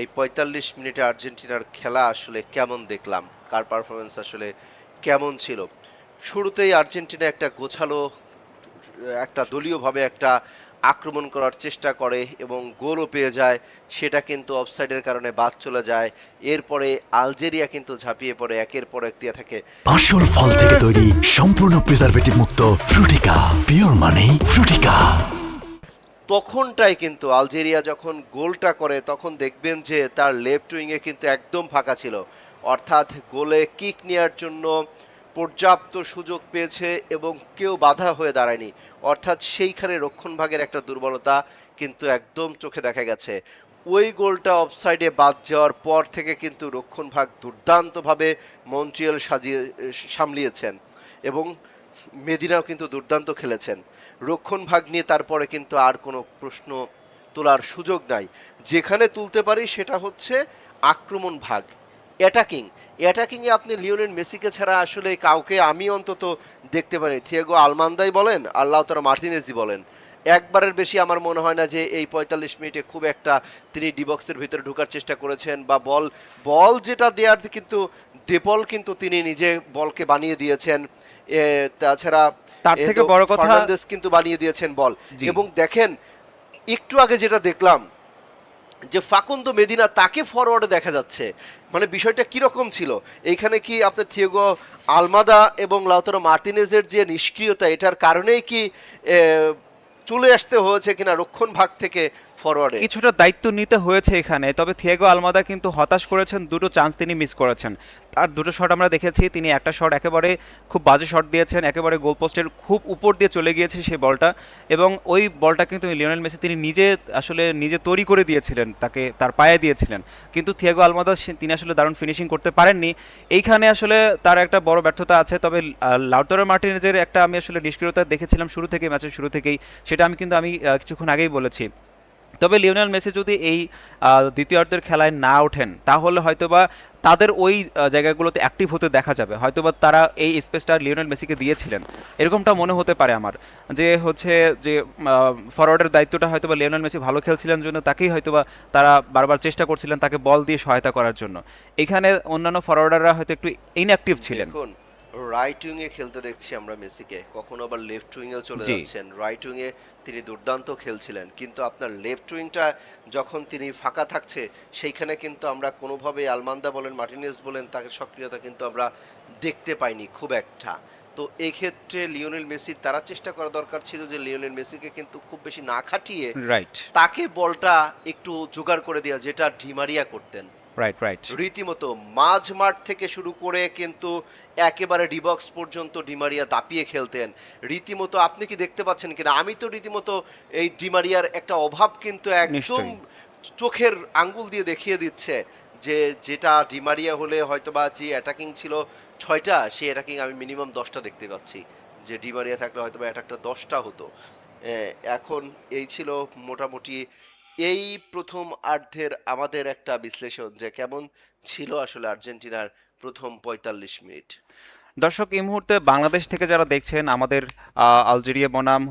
এই ৪৫ মিনিটে আর্জেন্টিনার খেলা আসলে কেমন দেখলাম, কার পারফরমেন্স আসলে কেমন ছিল। শুরুতেই আর্জেন্টিনা একটা গোছালো একটা দলীয়ভাবে একটা আক্রমণ করার চেষ্টা করে এবং গোলও পেয়ে যায়, সেটা কিন্তু অফসাইডের কারণে বাদ চলে যায়। এরপরে আলজেরিয়া কিন্তু ঝাঁপিয়ে পড়ে, একের পর এক দিয়ে থাকে। আসল ফল থেকে তৈরি সম্পূর্ণ প্রিজারভেটিভ মুক্ত ফ্রুটিকা, পিওর মানে ফ্রুটিকা। তখনটাই কিন্তু আলজেরিয়া যখন গোলটা করে তখন দেখবেন যে তার লেফট উইংয়ে কিন্তু একদম ফাঁকা ছিল, অর্থাৎ গোলে কিক নেওয়ার জন্য পর্যাপ্ত সুযোগ পেয়েছে এবং কেউ বাধা হয়ে দাঁড়ায়নি। অর্থাৎ সেইখানে রক্ষণভাগের একটা দুর্বলতা কিন্তু একদম চোখে দেখা গেছে। ওই গোলটা অফসাইডে বাদ যাওয়ার পর থেকে কিন্তু রক্ষণভাগ দুর্দান্তভাবে মন্ট্রিয়াল সামলিয়েছেন এবং মেদিনাও কিন্তু দুর্দান্ত খেলেছেন। রক্ষণভাগ নিয়ে তারপরে কিন্তু আর কোনো প্রশ্ন তোলার সুযোগ নাই। যেখানে তুলতে পারি সেটা হচ্ছে আক্রমণ ভাগ, অ্যাটাকিংয়ে আপনি লিওনেল মেসিকে ছাড়া আসলে কাউকে আমি অন্তত দেখতে পারি। থিয়াগো আলমান্দাই বলেন আর লাউতারো মার্টিনেজই বলেন, একবারের বেশি আমার মনে হয় না যে এই ৪৫ মিনিটে খুব একটা তিনি ডিবক্সের ভিতরে ঢোকার চেষ্টা করেছেন বা বল বল যেটা দেওয়ার কিন্তু ডেপল কিন্তু তিনি নিজে বলকে বানিয়ে দিয়েছেন। তাছাড়া তার থেকে বড় কথা ফার্নান্দেস কিন্তু বানিয়ে দিয়েছেন বল। জি। এবং দেখেন একটু আগে যেটা দেখলাম যে ফাকুন্দো মেদিনা তাকে ফরওয়ার্ডে দেখা যাচ্ছে, মানে বিষয়টা কিরকম ছিল এইখানে? কি আপনার থিয়াগো আলমাদা এবং লাউতারো মার্টিনেজের যে নিষ্ক্রিয়তা, এটার কারণেই কি চলে আসতে হয়েছে কিনা রক্ষণ ভাগ থেকে ফরওয়ার্ডে? কিছুটা দায়িত্ব নিতে হয়েছে এখানে, তবে থিয়াগো আলমাদা কিন্তু হতাশ করেছেন, দুটো চান্স তিনি মিস করেছেন। তার দুটো শট আমরা দেখেছি, তিনি একটা শট একেবারে খুব বাজে শট দিয়েছেন, একেবারে গোল পোস্টের খুব উপর দিয়ে চলে গিয়েছে সেই বলটা, এবং ওই বলটা কিন্তু লিওনেল মেসি তিনি নিজে তৈরি করে দিয়েছিলেন, তাকে তার পায়ে দিয়েছিলেন, কিন্তু থিয়াগো আলমাদা তিনি আসলে দারুণ ফিনিশিং করতে পারেননি। এইখানে আসলে তার একটা বড় ব্যর্থতা আছে। তবে লাউতারো মার্টিনেজের একটা আমি আসলে নিষ্ক্রিয়তা দেখেছিলাম শুরু থেকেই, ম্যাচের শুরু থেকেই, সেটা আমি কিছুক্ষণ আগেই বলেছি। তবে লিওনেল মেসি যদি এই দ্বিতীয়ার্ধের খেলায় না ওঠেন তাহলে হয়তোবা তাদের ওই জায়গাগুলোতে অ্যাক্টিভ হতে দেখা যাবে, হয়তোবা তারা এই স্পেসটা লিওনেল মেসিকে দিয়েছিলেন, এরকমটা মনে হতে পারে আমার। যে ফরওয়ার্ডের দায়িত্বটা হয়তোবা লিওনেল মেসি ভালো খেলছিলেন জন্য তাকেই হয়তোবা তারা বারবার চেষ্টা করছিলেন তাকে বল দিয়ে সহায়তা করার জন্য। এখানে অন্যান্য ফরওয়ার্ডাররা হয়তো একটু ইনঅ্যাক্টিভ ছিলেন। দেখুন, রাইট উইংয়ে খেলতে দেখছি আমরা মেসিকে, কখনো আবার লেফট উইংয়েও চলে জি। যাচ্ছেন। রাইট উইংয়ে তিনি দুর্দান্ত খেলছিলেন, কিন্তু আপনার লেফট উইংটা যখন তিনি ফাঁকা থাকছে সেইখানে কিন্তু আমরা কোনোভাবেই আলমান্দা বলেন মার্টিনেজ বলেন তাকে সক্রিয়তা কিন্তু আমরা দেখতে পাইনি খুব একটা। তো এই ক্ষেত্রে লিওনেল মেসির তারা চেষ্টা করা দরকার ছিল যে লিওনেল মেসিকে কিন্তু খুব বেশি না খাটিয়ে রাইট, তাকে বলটা একটু জোগাড় করে দেওয়া, যেটা ডিমারিয়া করতেন। Right, right. রীতিমতো মাঝ মাঠ থেকে শুরু করে কিন্তু একেবারে ডিবক্স পর্যন্ত ডিমারিয়া দাপিয়ে খেলতেন। রীতিমতো আপনি কি দেখতে পাচ্ছেন কিনা, আমি তো রীতিমতো এই ডিমারিয়ার একটা অভাব কিন্তু একদম নিশ্চয়ই। চোখের আঙ্গুল দিয়ে দেখিয়ে দিচ্ছে যে যেটা ডিমারিয়া হলে হয়তোবা যে অ্যাটাকিং ছিল 6টা, সেই অ্যাটাকিং আমি মিনিমাম 10টা দেখতে পাচ্ছি, যে ডিমারিয়া থাকলে হয়তোবা অ্যাটাকটা 10টা হতো। এখন এই ছিল মোটামুটি এই প্রথম আর্ধের আমাদের একটা বিশ্লেষণ যে কেমন ছিল আসলে আর্জেন্টিনার প্রথম ৪৫ মিনিট। দর্শক, এই মুহূর্তে বাংলাদেশ থেকে যারা দেখছেন আমাদের আলজেরিয়া বনাম